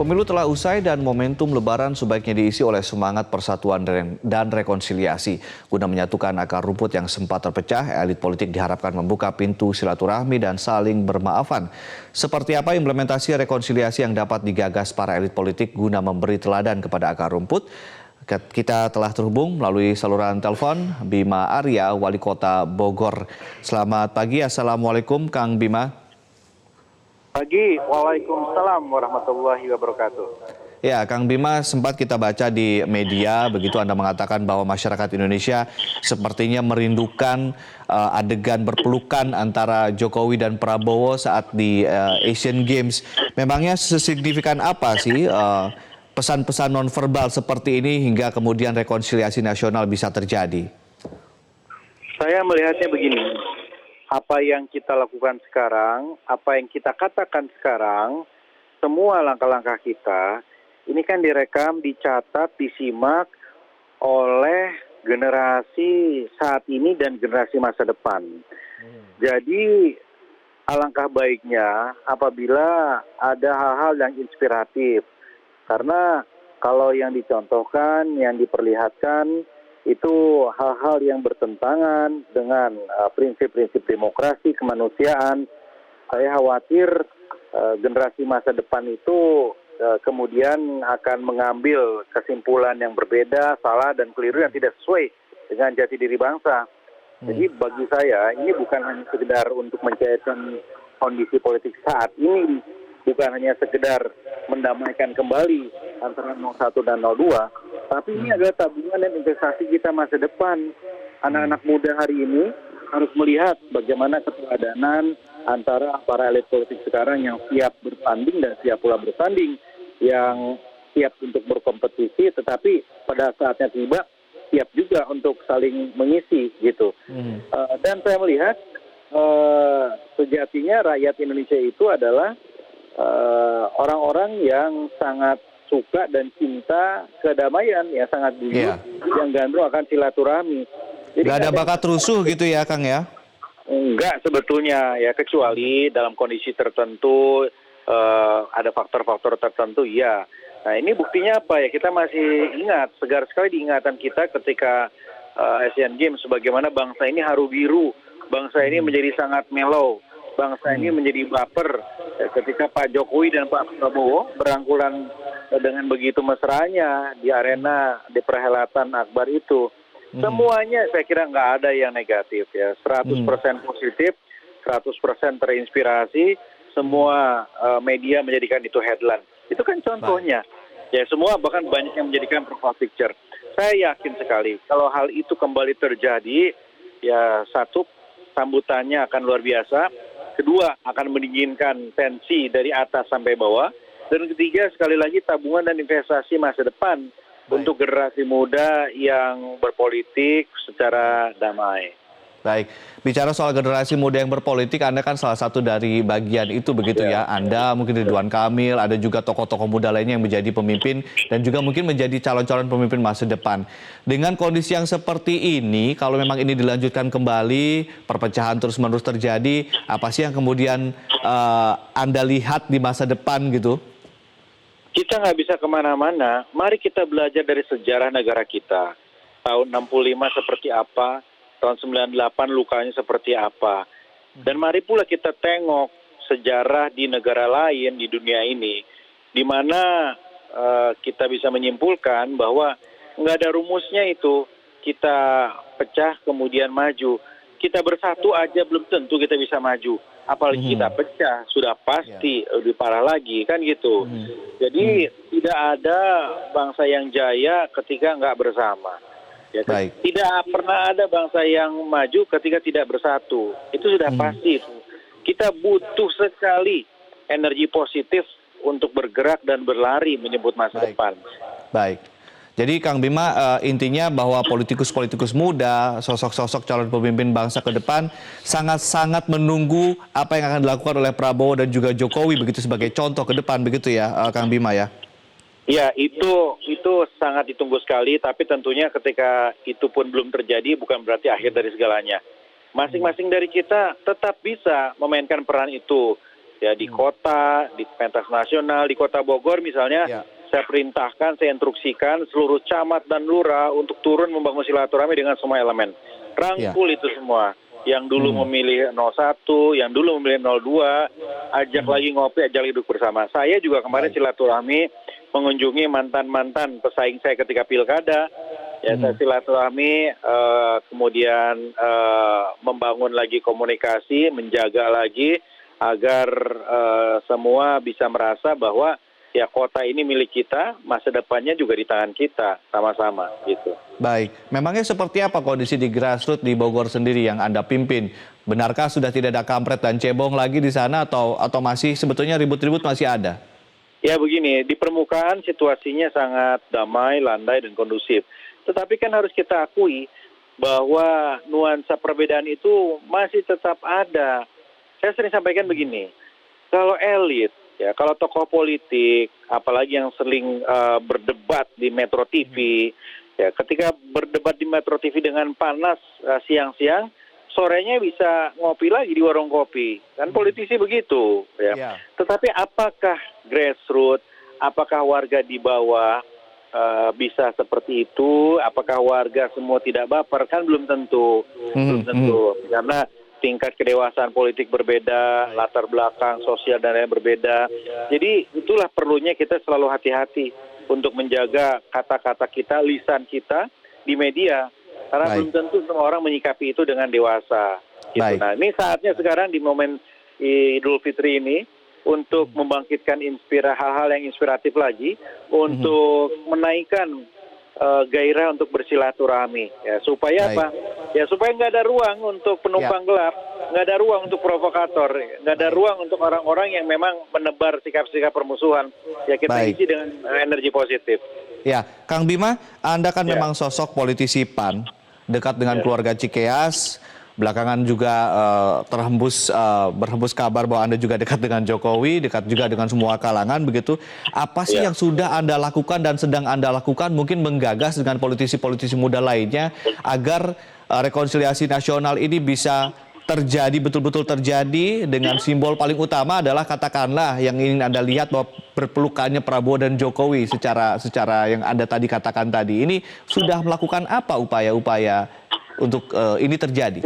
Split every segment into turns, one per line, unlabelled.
Pemilu telah usai dan momentum Lebaran sebaiknya diisi oleh semangat persatuan dan rekonsiliasi. Guna menyatukan akar rumput yang sempat terpecah, elit politik diharapkan membuka pintu silaturahmi dan saling bermaafan. Seperti apa implementasi rekonsiliasi yang dapat digagas para elit politik guna memberi teladan kepada akar rumput? Kita telah terhubung melalui saluran telepon Bima Arya, Wali Kota Bogor. Selamat pagi, Assalamualaikum Kang Bima.
Pagi, Waalaikumsalam warahmatullahi wabarakatuh.
Ya, Kang Bima, sempat kita baca di media, begitu Anda mengatakan bahwa masyarakat Indonesia sepertinya merindukan adegan berpelukan antara Jokowi dan Prabowo saat di Asian Games. Memangnya sesignifikan apa sih pesan-pesan nonverbal seperti ini hingga kemudian rekonsiliasi nasional bisa terjadi?
Saya melihatnya begini, apa yang kita lakukan sekarang, apa yang kita katakan sekarang, semua langkah-langkah kita, ini kan direkam, dicatat, disimak oleh generasi saat ini dan generasi masa depan. Jadi alangkah baiknya apabila ada hal-hal yang inspiratif. Karena kalau yang dicontohkan, yang diperlihatkan, itu hal-hal yang bertentangan dengan prinsip-prinsip demokrasi, kemanusiaan. Saya khawatir generasi masa depan itu kemudian akan mengambil kesimpulan yang berbeda, salah dan keliru yang tidak sesuai dengan jati diri bangsa. Jadi bagi saya ini bukan hanya sekedar untuk mencairkan kondisi politik saat ini, bukan hanya sekedar mendamaikan kembali antara 01 dan 02, tapi ini adalah tabungan dan investasi kita masa depan. Anak-anak muda hari ini harus melihat bagaimana keteladanan antara para elit politik sekarang yang siap bertanding dan siap pula bertanding, yang siap untuk berkompetisi, tetapi pada saatnya tiba siap juga untuk saling mengisi gitu. Dan saya melihat sejatinya rakyat Indonesia itu adalah orang-orang yang sangat suka dan cinta kedamaian, yang sangat jujur, yang gandrung akan silaturahmi. Jadi
nggak ada bakat rusuh gitu ya, Kang ya?
Enggak sebetulnya ya, kecuali dalam kondisi tertentu ada faktor-faktor tertentu ya. Nah ini buktinya apa ya, kita masih ingat, segar sekali diingatan kita ketika Asian Games, bagaimana bangsa ini haru biru, bangsa ini menjadi sangat mellow, bangsa ini menjadi baper ketika Pak Jokowi dan Pak Prabowo berangkulan dengan begitu mesranya di arena di perhelatan akbar itu. Semuanya saya kira nggak ada yang negatif ya, 100% positif, 100% terinspirasi, semua media menjadikan itu headline. Itu kan contohnya. Ya semua bahkan banyak yang menjadikan profile picture. Saya yakin sekali kalau hal itu kembali terjadi, ya satu, sambutannya akan luar biasa. Kedua, akan mendinginkan tensi dari atas sampai bawah. Dan ketiga, sekali lagi tabungan dan investasi masa depan untuk generasi muda yang berpolitik secara damai.
Baik, bicara soal generasi muda yang berpolitik, Anda kan salah satu dari bagian itu begitu ya. Anda mungkin Ridwan Kamil, ada juga tokoh-tokoh muda lainnya yang menjadi pemimpin dan juga mungkin menjadi calon-calon pemimpin masa depan. Dengan kondisi yang seperti ini, kalau memang ini dilanjutkan kembali, perpecahan terus-menerus terjadi, apa sih yang kemudian Anda lihat di masa depan gitu?
Kita nggak bisa kemana-mana, mari kita belajar dari sejarah negara kita. Tahun 65 seperti apa, tahun 98 lukanya seperti apa. Dan mari pula kita tengok sejarah di negara lain di dunia ini, di mana kita bisa menyimpulkan bahwa nggak ada rumusnya itu, kita pecah kemudian maju. Kita bersatu aja belum tentu kita bisa maju. Apalagi kita pecah, sudah pasti lebih parah lagi, kan gitu. Jadi tidak ada bangsa yang jaya ketika nggak bersama. Ya, tidak pernah ada bangsa yang maju ketika tidak bersatu. Itu sudah pasti. Kita butuh sekali energi positif untuk bergerak dan berlari menyebut masa depan.
Baik. Jadi Kang Bima, intinya bahwa politikus-politikus muda, sosok-sosok calon pemimpin bangsa ke depan sangat-sangat menunggu apa yang akan dilakukan oleh Prabowo dan juga Jokowi begitu sebagai contoh ke depan begitu ya, Kang Bima ya?
Ya, itu sangat ditunggu sekali, tapi tentunya ketika itu pun belum terjadi bukan berarti akhir dari segalanya. Masing-masing dari kita tetap bisa memainkan peran itu. ya di kota, di pentas nasional, di Kota Bogor misalnya.
Ya.
Saya perintahkan, saya instruksikan seluruh camat dan lurah untuk turun membangun silaturahmi dengan semua elemen. Rangkul itu semua. Yang dulu memilih 01, yang dulu memilih 02, ajak lagi ngopi, ajak lagi duduk bersama. Saya juga kemarin silaturahmi mengunjungi mantan-mantan pesaing saya ketika pilkada. Ya, saya silaturahmi, kemudian membangun lagi komunikasi, menjaga lagi agar semua bisa merasa bahwa ya kota ini milik kita, masa depannya juga di tangan kita, sama-sama gitu.
Baik, memangnya seperti apa kondisi di grassroots di Bogor sendiri yang Anda pimpin? Benarkah sudah tidak ada kampret dan cebong lagi di sana atau masih sebetulnya ribut-ribut masih ada?
Ya begini, di permukaan situasinya sangat damai, landai, dan kondusif. Tetapi kan harus kita akui bahwa nuansa perbedaan itu masih tetap ada. Saya sering sampaikan begini, kalau elit, ya, kalau tokoh politik, apalagi yang sering berdebat di Metro TV, ya, ketika berdebat di Metro TV dengan panas siang-siang, sorenya bisa ngopi lagi di warung kopi. Kan politisi begitu. Ya. Tetapi apakah grassroots, apakah warga di bawah bisa seperti itu? Apakah warga semua tidak baper? Kan belum tentu. Belum tentu. Karena tingkat kedewasaan politik berbeda, latar belakang sosial dan lain berbeda. Jadi itulah perlunya kita selalu hati-hati untuk menjaga kata-kata kita, lisan kita di media. Karena belum tentu semua orang menyikapi itu dengan dewasa. Gitu. Nah, ini saatnya sekarang di momen Idul Fitri ini untuk membangkitkan hal-hal yang inspiratif lagi, untuk menaikkan gairah untuk bersilaturahmi, ya, supaya apa? Ya supaya nggak ada ruang untuk penumpang gelap, nggak ada ruang untuk provokator, nggak ada ruang untuk orang-orang yang memang menebar sikap-sikap permusuhan. Ya kita isi dengan energi positif.
Ya, Kang Bima, Anda kan memang sosok politisi PAN, dekat dengan keluarga Cikeas. Belakangan juga berhembus kabar bahwa Anda juga dekat dengan Jokowi, dekat juga dengan semua kalangan begitu. Apa sih yang sudah Anda lakukan dan sedang Anda lakukan mungkin menggagas dengan politisi-politisi muda lainnya agar rekonsiliasi nasional ini bisa terjadi, betul-betul terjadi, dengan simbol paling utama adalah katakanlah yang ingin Anda lihat bahwa berpelukannya Prabowo dan Jokowi secara yang Anda tadi katakan tadi. Ini sudah melakukan apa upaya-upaya untuk ini terjadi?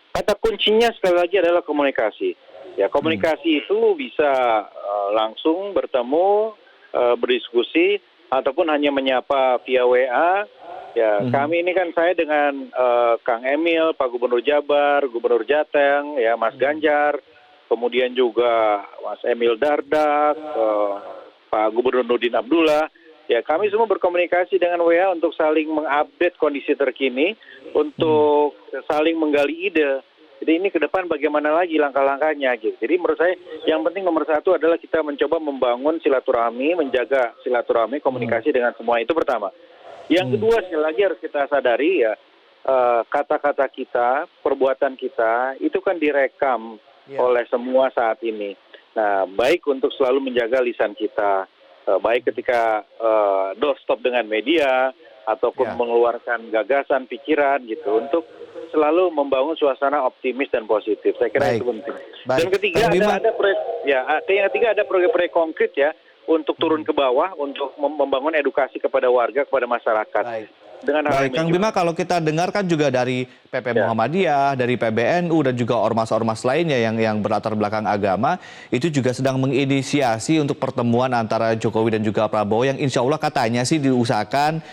Kata kuncinya sekali lagi adalah komunikasi. Ya, komunikasi itu bisa langsung bertemu, berdiskusi, ataupun hanya menyapa via WA. Ya, kami ini kan saya dengan Kang Emil, Pak Gubernur Jabar, Gubernur Jateng, ya Mas Ganjar, kemudian juga Mas Emil Dardak, Pak Gubernur Nurdin Abdullah. Ya, kami semua berkomunikasi dengan WA untuk saling mengupdate kondisi terkini, untuk saling menggali ide. Jadi ini ke depan bagaimana lagi langkah-langkahnya gitu. Jadi menurut saya yang penting nomor satu adalah kita mencoba membangun silaturahmi, menjaga silaturahmi, komunikasi dengan semua, itu pertama. Yang kedua sekali lagi harus kita sadari ya, kata-kata kita, perbuatan kita itu kan direkam oleh semua saat ini. Nah, baik untuk selalu menjaga lisan kita, baik ketika doorstop dengan media ataupun mengeluarkan gagasan, pikiran gitu, untuk selalu membangun suasana optimis dan positif. Saya kira itu penting. Dan ketiga ada proyek-proyek konkret ya untuk turun ke bawah untuk membangun edukasi kepada warga, kepada masyarakat.
Baik, Kang Bima, kalau kita dengarkan juga dari PP Muhammadiyah, dari PBNU, dan juga ormas-ormas lainnya yang berlatar belakang agama, itu juga sedang menginisiasi untuk pertemuan antara Jokowi dan juga Prabowo yang insya Allah katanya sih diusahakan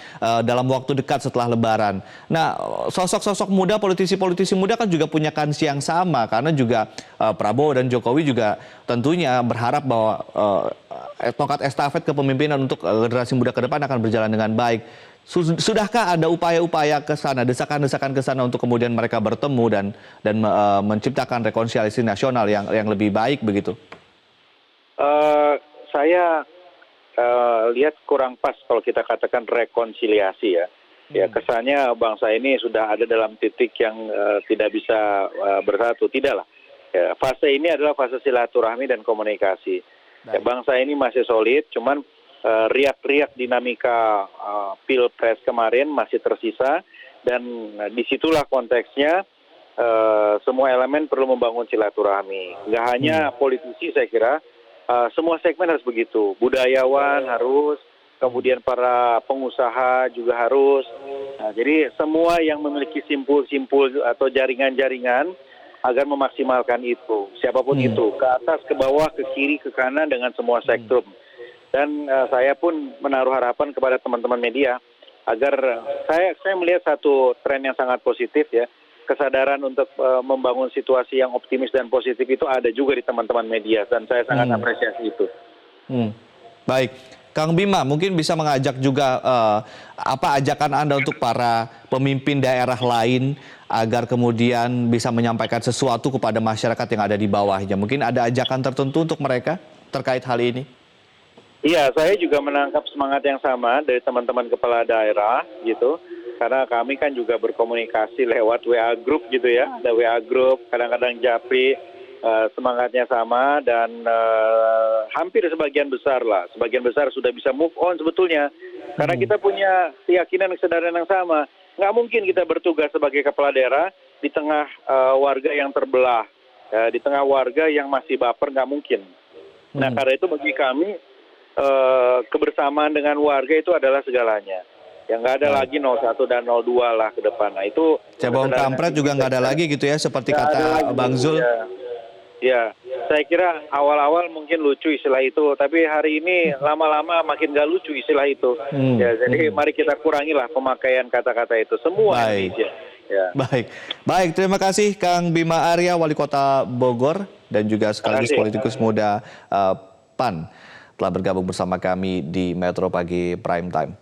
dalam waktu dekat setelah Lebaran. Nah, sosok-sosok muda, politisi-politisi muda kan juga punya kans yang sama, karena juga Prabowo dan Jokowi juga tentunya berharap bahwa tongkat estafet kepemimpinan untuk generasi muda ke depan akan berjalan dengan baik. Sudahkah ada upaya-upaya ke sana, desakan-desakan ke sana untuk kemudian mereka bertemu dan menciptakan rekonsiliasi nasional yang lebih baik begitu?
Saya lihat kurang pas kalau kita katakan rekonsiliasi ya. Ya, kesannya bangsa ini sudah ada dalam titik yang tidak bisa bersatu. Tidak lah. Ya, fase ini adalah fase silaturahmi dan komunikasi. Ya, bangsa ini masih solid, cuman riak-riak dinamika Pilpres kemarin masih tersisa, dan disitulah konteksnya semua elemen perlu membangun silaturahmi. Nggak hanya politisi saya kira, semua segmen harus begitu. Budayawan harus, kemudian para pengusaha juga harus. Nah, jadi semua yang memiliki simpul-simpul atau jaringan-jaringan agar memaksimalkan itu, siapapun itu, ke atas, ke bawah, ke kiri, ke kanan dengan semua sektor. Dan saya pun menaruh harapan kepada teman-teman media agar saya melihat satu tren yang sangat positif ya, kesadaran untuk membangun situasi yang optimis dan positif itu ada juga di teman-teman media dan saya sangat apresiasi itu.
Baik, Kang Bima mungkin bisa mengajak juga apa ajakan Anda untuk para pemimpin daerah lain agar kemudian bisa menyampaikan sesuatu kepada masyarakat yang ada di bawahnya. Mungkin ada ajakan tertentu untuk mereka terkait hal ini?
Iya, saya juga menangkap semangat yang sama dari teman-teman kepala daerah gitu. Karena kami kan juga berkomunikasi lewat WA group gitu ya. Ada WA group, kadang-kadang Japri, semangatnya sama dan hampir sebagian besar sudah bisa move on sebetulnya. Karena kita punya keyakinan kesadaran yang sama. Nggak mungkin kita bertugas sebagai kepala daerah di tengah warga yang terbelah, di tengah warga yang masih baper, nggak mungkin. Nah karena itu bagi kami kebersamaan dengan warga itu adalah segalanya. Yang nggak ada lagi 01 dan 02 lah ke depan. Nah itu
cebong kampret juga nggak ada lagi gitu ya, seperti kata Bang Zul.
Ya, saya kira awal-awal mungkin lucu istilah itu, tapi hari ini lama-lama makin nggak lucu istilah itu. Ya, jadi mari kita kurangilah pemakaian kata-kata itu semua Indonesia. Ya.
Baik, terima kasih Kang Bima Arya, Wali Kota Bogor dan juga sekaligus politikus muda PAN telah bergabung bersama kami di Metro Pagi Prime Time.